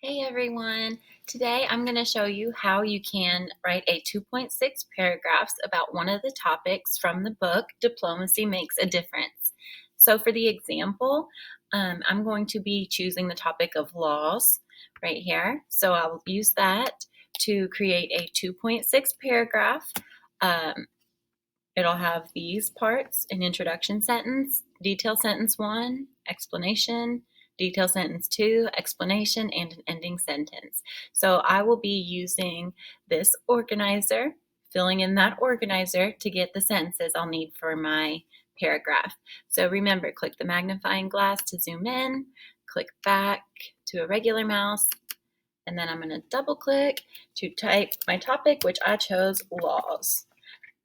Hey everyone! Today I'm going to show you how you can write a 2.6 paragraphs about one of the topics from the book, Diplomacy Makes a Difference. So for the example, I'm going to be choosing the topic of laws right here. So I'll use that to create a 2.6 paragraph. It'll have these parts: an introduction sentence, detail sentence 1, explanation, detail sentence 2, explanation, and an ending sentence. So I will be using this organizer, filling in that organizer to get the sentences I'll need for my paragraph. So remember, click the magnifying glass to zoom in, click back to a regular mouse, and then I'm going to double click to type my topic, which I chose laws.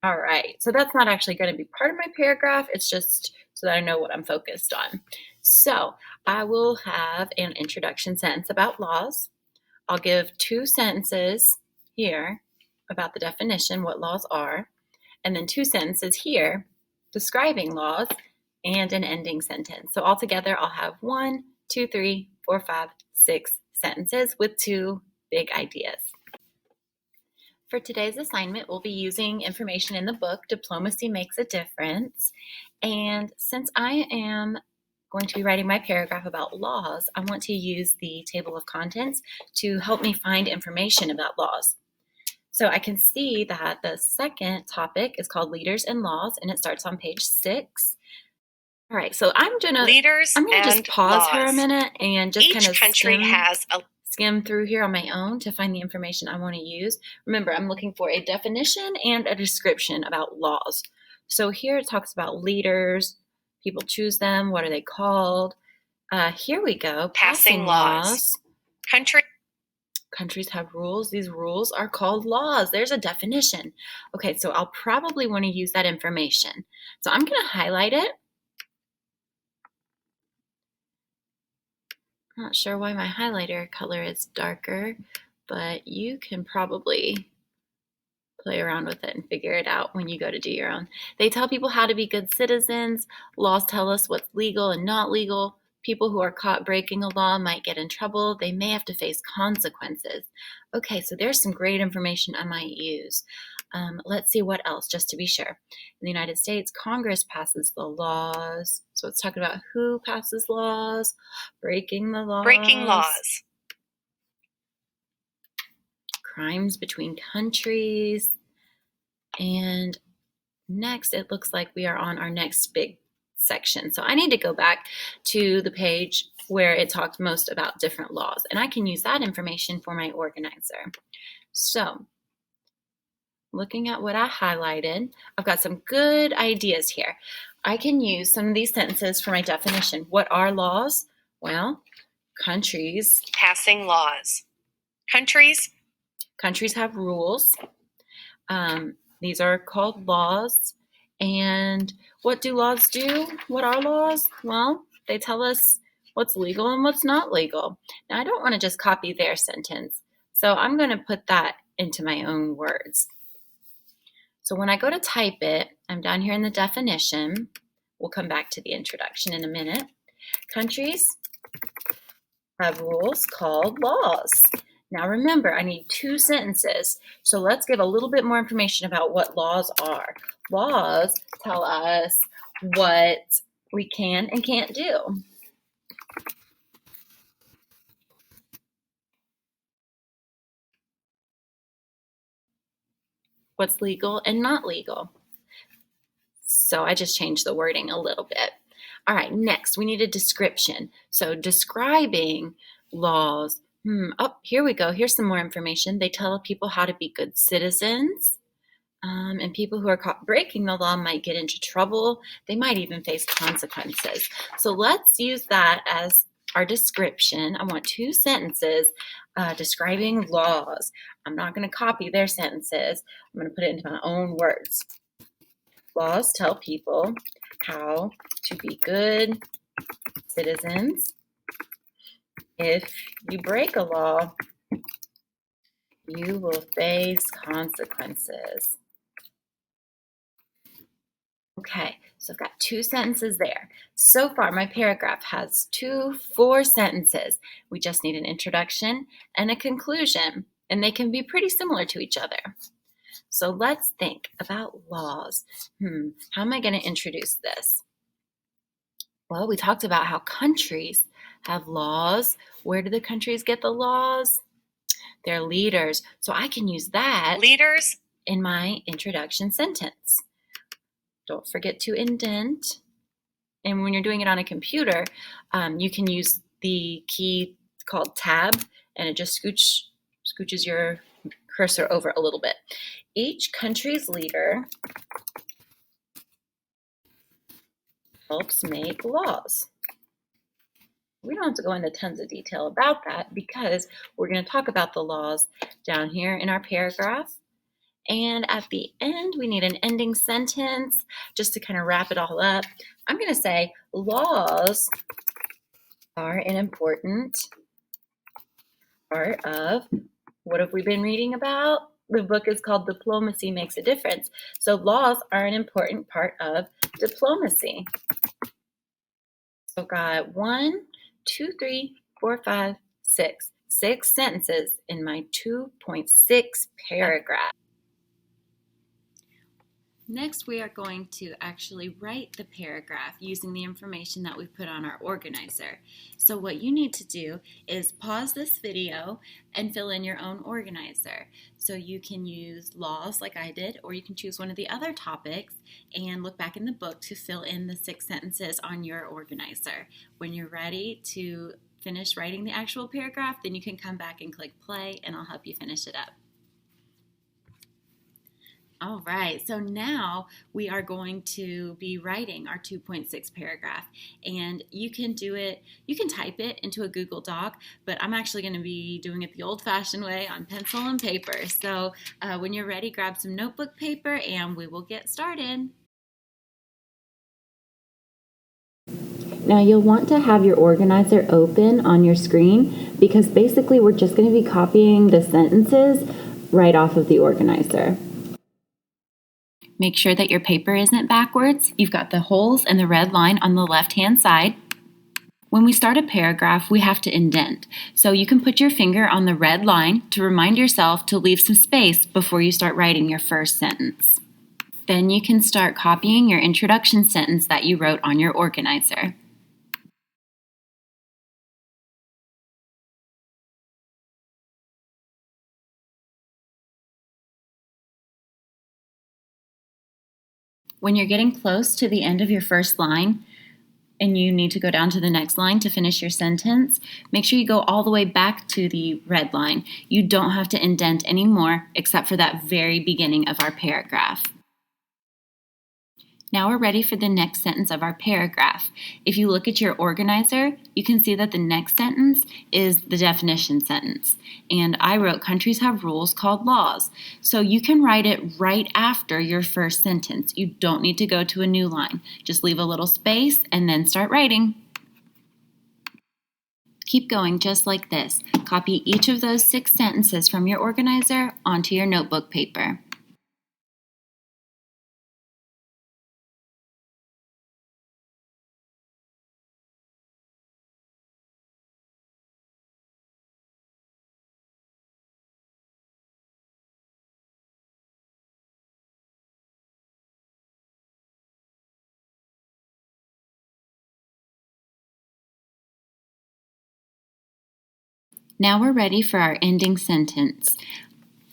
All right, so that's not actually going to be part of my paragraph. It's just so that I know what I'm focused on. So I will have an introduction sentence about laws. I'll give 2 sentences here about the definition, what laws are, and then 2 sentences here describing laws and an ending sentence. So altogether, I'll have 1, 2, 3, 4, 5, 6 sentences with 2 big ideas. For today's assignment, we'll be using information in the book, Diplomacy Makes a Difference. And since I am going to be writing my paragraph about laws, I want to use the table of contents to help me find information about laws. So I can see that the second topic is called Leaders and Laws, and it starts on page 6. All right, so I'm gonna just pause for a minute and just kind of skim through here on my own to find the information I want to use. Remember, I'm looking for a definition and a description about laws. So here it talks about leaders, people choose them, what are they called? Here we go, passing laws. Countries have rules. These rules are called laws. There's a definition. Okay, so I'll probably want to use that information. So I'm going to highlight it. Not sure why my highlighter color is darker, but you can probably play around with it and figure it out when you go to do your own. They tell people how to be good citizens. Laws tell us what's legal and not legal. People who are caught breaking a law might get in trouble. They may have to face consequences. Okay, so there's some great information I might use. Let's see what else, just to be sure. In the United States, Congress passes the laws. So it's talking about who passes laws, breaking the laws. Crimes between countries. And next, it looks like we are on our next big section. So I need to go back to the page where it talked most about different laws, and I can use that information for my organizer. So looking at what I highlighted, I've got some good ideas here. I can use some of these sentences for my definition. What are laws? Well, countries Passing laws. Countries have rules. These are called laws. And what do laws do? What are laws? Well, they tell us what's legal and what's not legal. Now, I don't want to just copy their sentence, so I'm going to put that into my own words. So when I go to type it, I'm down here in the definition. We'll come back to the introduction in a minute. Countries have rules called laws. Now remember, I need 2 sentences, so let's give a little bit more information about what laws are. Laws tell us what we can and can't do. What's legal and not legal. So I just changed the wording a little bit. All right, next we need a description. So describing laws. Oh, here we go. Here's some more information. They tell people how to be good citizens. And people who are caught breaking the law might get into trouble. They might even face consequences. So let's use that as our description. I want 2 sentences describing laws. I'm not going to copy their sentences. I'm going to put it into my own words. Laws tell people how to be good citizens. If you break a law, you will face consequences. Okay, so I've got 2 sentences there. So far, my paragraph has 4 sentences. We just need an introduction and a conclusion, and they can be pretty similar to each other. So let's think about laws. How am I going to introduce this? Well, we talked about how countries have laws. Where do the countries get the laws? They're leaders. So I can use that Leaders in my introduction sentence. Don't forget to indent. And when you're doing it on a computer, you can use the key called Tab, and it just scooches your cursor over a little bit. Each country's leader helps make laws. We don't have to go into tons of detail about that because we're going to talk about the laws down here in our paragraph. And at the end, we need an ending sentence just to kind of wrap it all up. I'm going to say laws are an important part of, what have we been reading about? The book is called Diplomacy Makes a Difference. So laws are an important part of diplomacy. So got 1, 2, 3, 4, 5, 6. 6 sentences in my 2.6 paragraph. Next, we are going to actually write the paragraph using the information that we put on our organizer. So what you need to do is pause this video and fill in your own organizer. So you can use laws like I did, or you can choose one of the other topics and look back in the book to fill in the 6 sentences on your organizer. When you're ready to finish writing the actual paragraph, then you can come back and click play and I'll help you finish it up. All right, so now we are going to be writing our 2.6 paragraph, and you can do it, you can type it into a Google Doc, but I'm actually going to be doing it the old-fashioned way on pencil and paper. So when you're ready, grab some notebook paper and we will get started. Now you'll want to have your organizer open on your screen because basically we're just going to be copying the sentences right off of the organizer. Make sure that your paper isn't backwards. You've got the holes and the red line on the left-hand side. When we start a paragraph, we have to indent. So you can put your finger on the red line to remind yourself to leave some space before you start writing your first sentence. Then you can start copying your introduction sentence that you wrote on your organizer. When you're getting close to the end of your first line and you need to go down to the next line to finish your sentence, make sure you go all the way back to the red line. You don't have to indent anymore except for that very beginning of our paragraph. Now we're ready for the next sentence of our paragraph. If you look at your organizer, you can see that the next sentence is the definition sentence. And I wrote, countries have rules called laws. So you can write it right after your first sentence. You don't need to go to a new line. Just leave a little space and then start writing. Keep going just like this. Copy each of those 6 sentences from your organizer onto your notebook paper. Now we're ready for our ending sentence.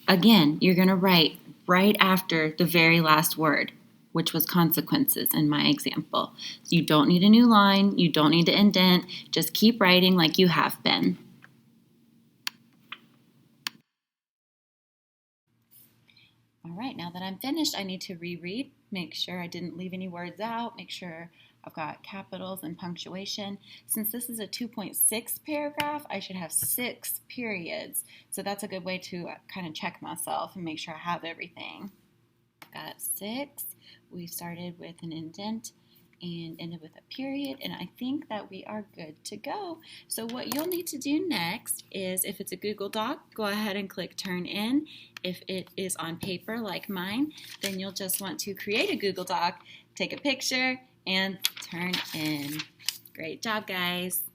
Again, you're going to write right after the very last word, which was consequences in my example. So you don't need a new line, you don't need to indent, just keep writing like you have been. All right, now that I'm finished, I need to reread, make sure I didn't leave any words out, make sure I've got capitals and punctuation. Since this is a 2.6 paragraph, I should have 6 periods. So that's a good way to kind of check myself and make sure I have everything. Got 6. We started with an indent and ended with a period, and I think that we are good to go. So what you'll need to do next is, if it's a Google Doc, go ahead and click Turn In. If it is on paper like mine, then you'll just want to create a Google Doc take a picture, and turn in. Great job, guys.